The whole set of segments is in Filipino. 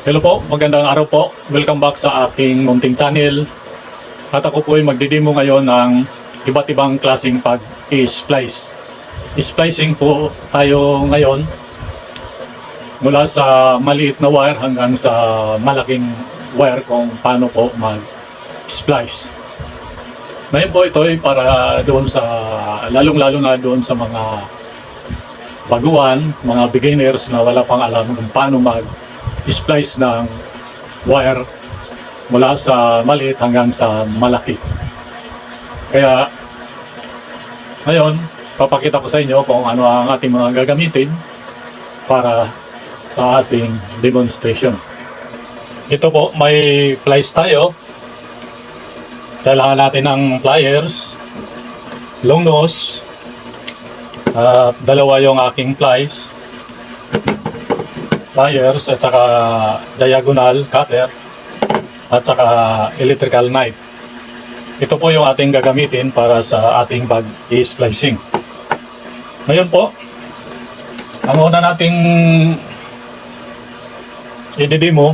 Hello po, magandang araw po. Welcome back sa aking munting channel. At ako po ay magdidemo ngayon ng iba't ibang klaseng pag-i-splice. Splicing po tayo ngayon mula sa maliit na wire hanggang sa malaking wire kung paano po mag-splice. Ngayon po ito ay para doon sa, lalong-lalo na doon sa mga baguhan, mga beginners na wala pang alam kung paano mag-splice ng wire mula sa maliit hanggang sa malaki. Kaya ngayon, papakita ko sa inyo kung ano ang ating mga gagamitin para sa ating demonstration. Ito po, may pliers tayo. Kailangan natin ng pliers, long nose, at dalawa yung aking pliers at saka diagonal cutter at saka electrical knife. Ito po yung ating gagamitin para sa ating pag-i-splicing. Ngayon po, ang una nating i-demo,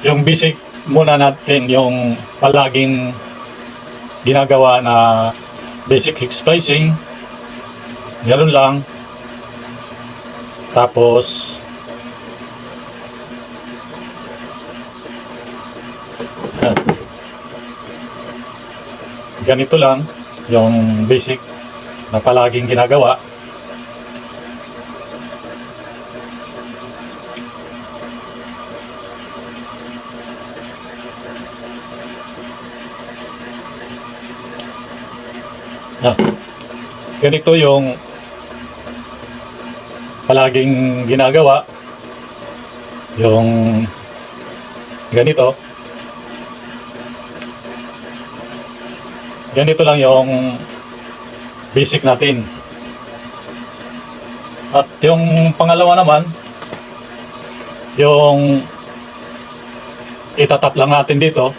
yung basic muna natin, yung palaging ginagawa na basic splicing. Ganun lang. Tapos ganito lang yung basic na palaging ginagawa. Ganito yung palaging ginagawa, yung ganito lang yung basic natin. At yung pangalawa naman, yung itatap lang natin dito.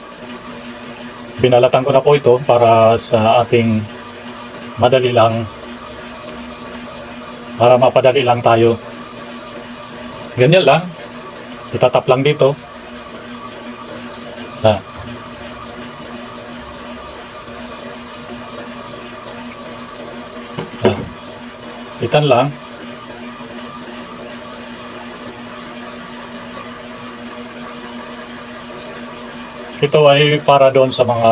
Binalatan ko na po ito para sa ating madali lang, para mapadali lang tayo. Ganyan lang, itatap lang dito. Itan lang. Ito ay para doon sa mga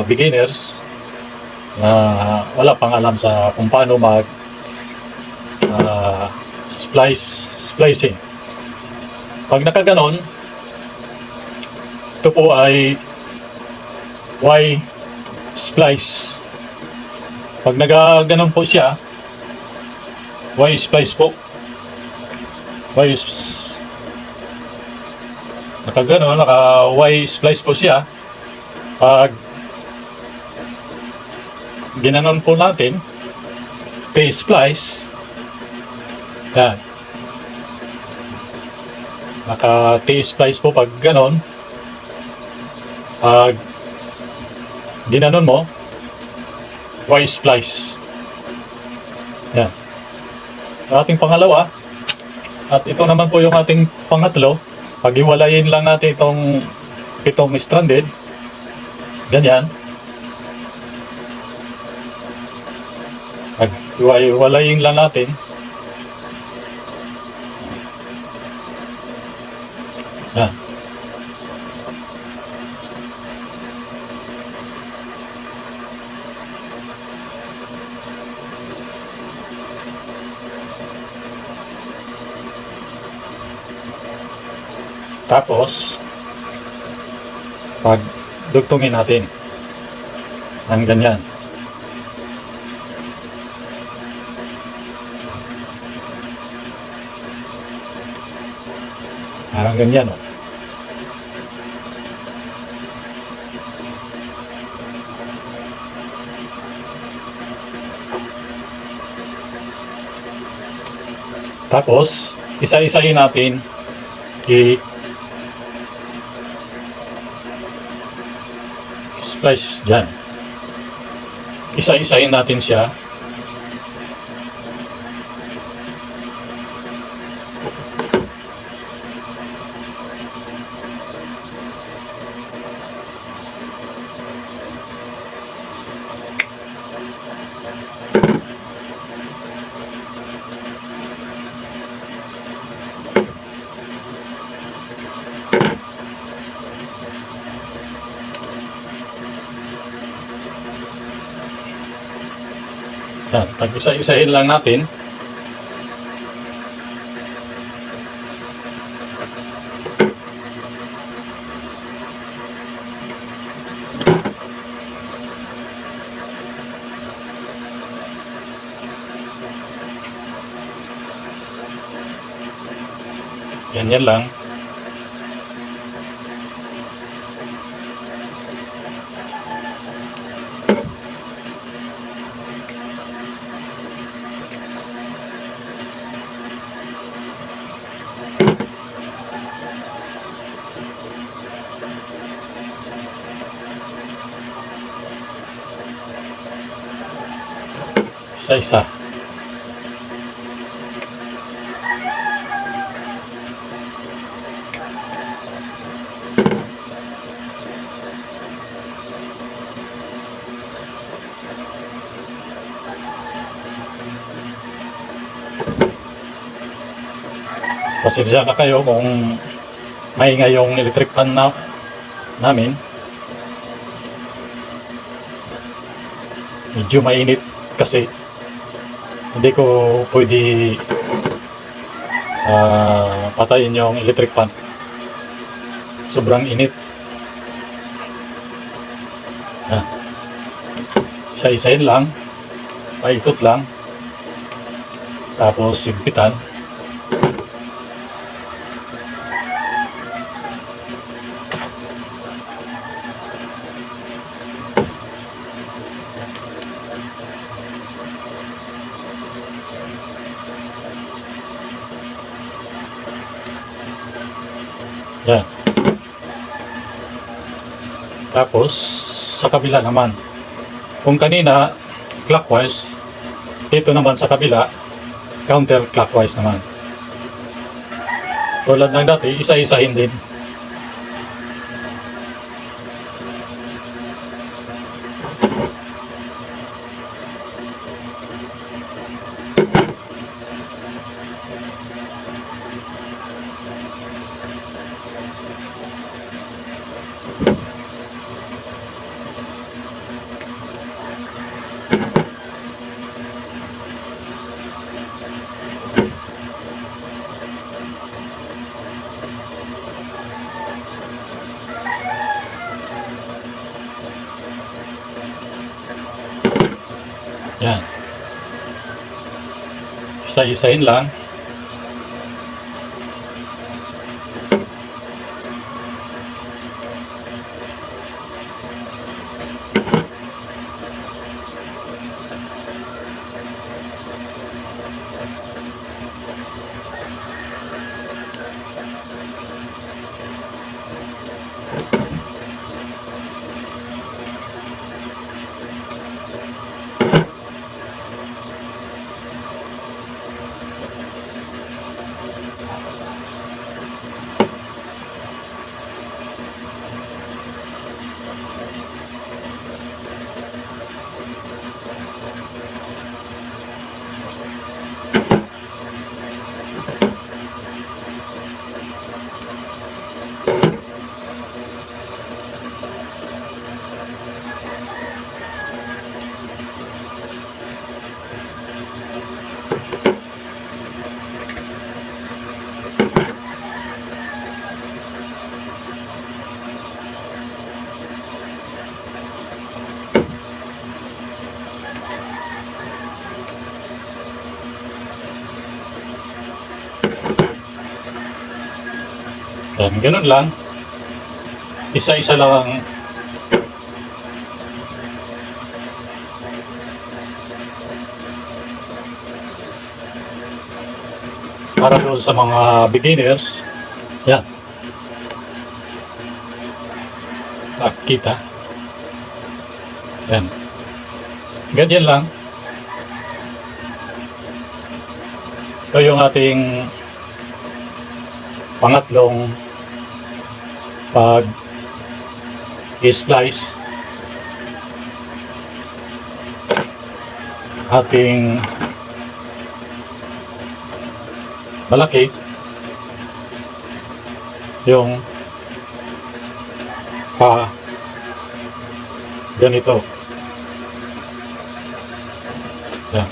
beginners na wala pang alam sa kung paano mag splicing. Pag nakaganon, ito po ay Y splice. Pag nagaganon po siya, Y splice po. Nakaganon, naka Y splice po siya. Pag ginanon po natin, T-splice, yan. Naka T-splice po pag ganon. Pag ginanon mo, Y-splice. Yan. Ating pangalawa, at ito naman po yung ating pangatlo. Pag-iwalayin lang natin itong stranded. Ganyan. Pag-iwalayin lang natin. Yan. Tapos, pag dugtungin natin ng ganyan. Parang ganyan, oh. Tapos, isa-isahin natin splice dyan. Isa-isahin natin siya. Yan, pag-isa-isahin lang natin. Ganyan lang. Isa-isa. Pasensya na kayo kung maingay yung electric fan namin. Medyo mainit kasi hindi ko pwede patayin yung electric fan. Sobrang init. Isa-isahin lang, paikot lang, tapos sigpitan. Yan. Tapos, sa kabila naman. Kung kanina, clockwise, dito naman sa kabila, counterclockwise naman. Tulad ng dati, isa-isahin din. Yan. Isa-isahin lang. Yan, ganun lang. Isa-isa lang para doon sa mga beginners. Yan. Nakikita. Yan. Ganyan lang. Ito yung ating pangatlong pag i-splice ating malaki yung pa ganito. Yan.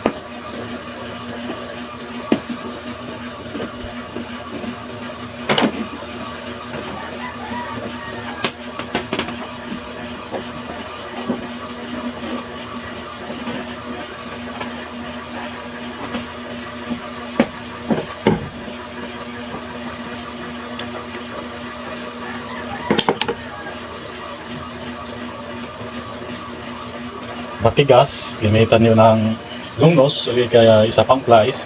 Matigas, gamitan nyo ng lungnos o kaya isa pang plies.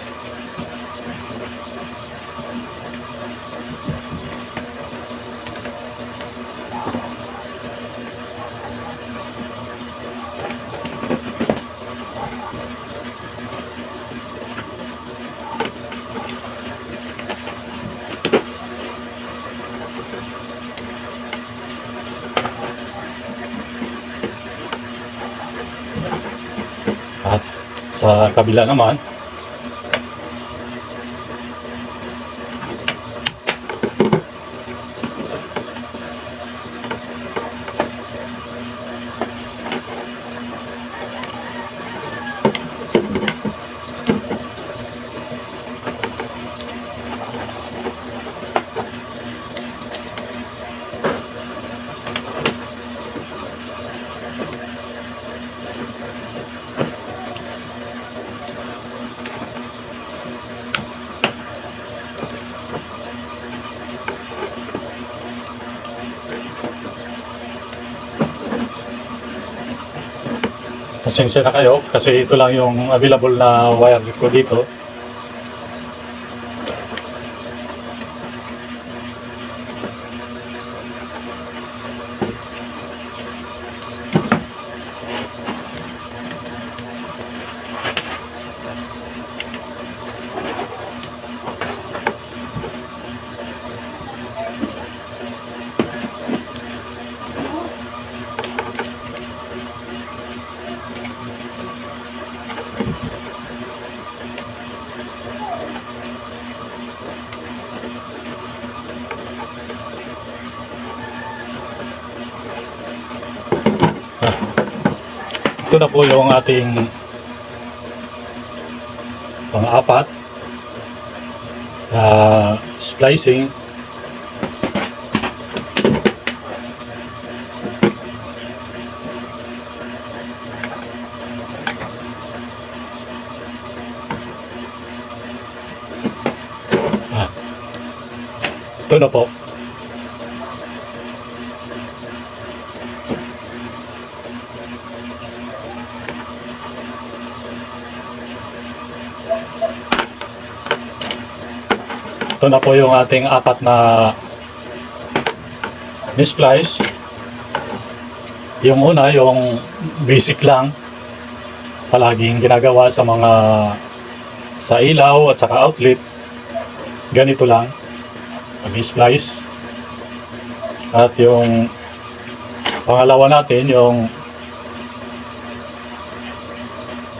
At sa kabila naman, pasensya na kayo kasi ito lang yung available na wire ko dito. Ito na po yung ating pang-apat splicing. Ito na po. Ito na po yung ating apat na misplice. Yung una, yung basic lang, palaging ginagawa sa mga sa ilaw at saka outlet. Ganito lang, misplice. At yung pangalawa natin, yung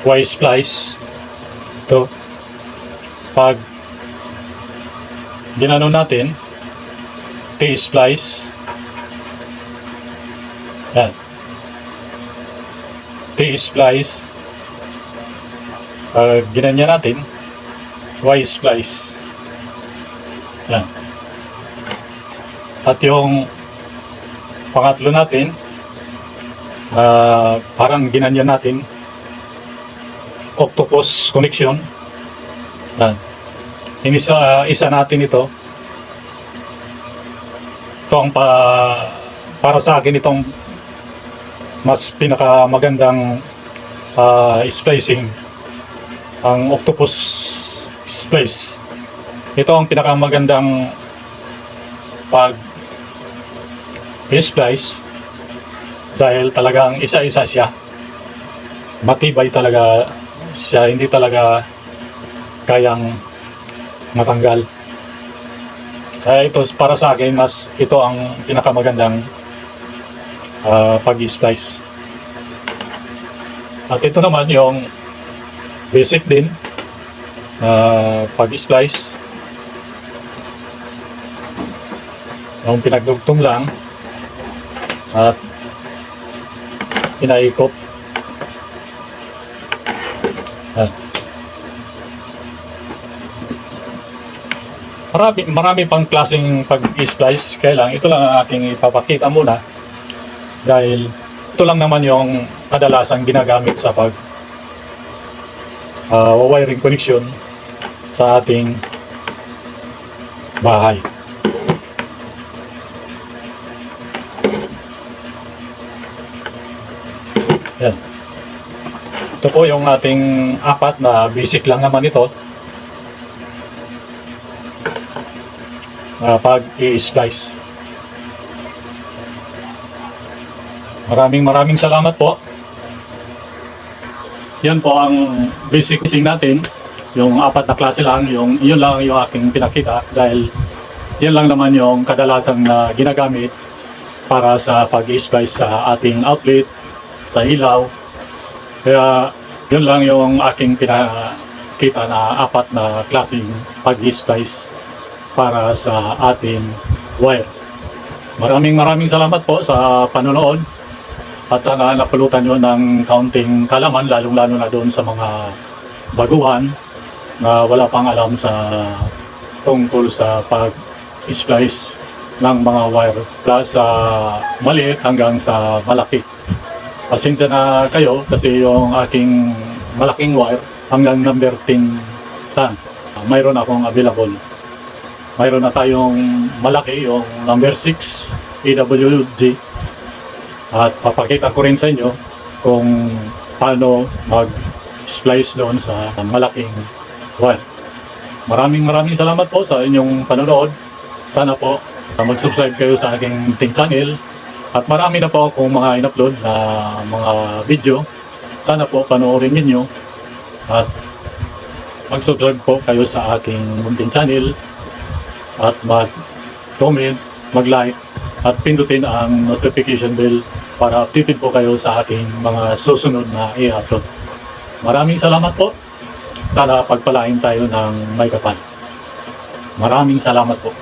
Y-splice. Ito, pag ginano natin, T-splice. Yan. T-splice. Ginanya natin, Y-splice. Yan. At yung pangatlo natin, parang ginanya natin, octopus connection. Yan. Isa natin ito. Ito ang para sa akin itong mas pinakamagandang splicing, ang octopus splice. Ito ang pinakamagandang pag splice dahil talagang isa-isa siya. Matibay talaga siya, hindi talaga kayang matanggal. Kaya ito para sa akin, mas ito ang pinakamagandang pag-splice. At ito naman yung basic din pag-splice. Yung pinagdugtong lang at pinaikot. At Marami pang klaseng pag-splice. Kaya lang, ito lang ang aking ipapakita muna. Dahil ito lang naman yung kadalasang ginagamit sa wiring connection sa ating bahay. Yan. Ito po yung ating apat na basic lang naman ito. Pag-i-splice. Maraming salamat po. Yan po ang basic thing natin. Yung apat na klase lang, yun lang yung aking pinakita dahil yan lang naman yung kadalasang na ginagamit para sa pag-splice sa ating outlet, sa ilaw. Kaya yun lang yung aking pinakita na apat na klaseng pag-splice para sa ating wire. Maraming salamat po sa panonood at sana napulutan nyo ng kaunting kalaman lalong-lalo na doon sa mga baguhan na wala pang alam sa tungkol sa pag-splice ng mga wire plus sa maliit hanggang sa malaki. Pasensya na kayo kasi yung aking malaking wire hanggang number 10 tan mayroon akong available. Mayroon na tayong malaki, yung number 6 AWG. At papakita ko rin sa inyo kung paano mag-splice doon sa malaking wire. Maraming salamat po sa inyong panonood. Sana po mag-subscribe kayo sa aking munting channel. At marami na po akong mga in-upload na mga video. Sana po panoorin ninyo. At mag-subscribe po kayo sa aking munting channel. At mag-comment, mag-like, at pindutin ang notification bell para updated po kayo sa ating mga susunod na i-upload. Maraming salamat po. Sana pagpalain tayo ng may kapal. Maraming salamat po.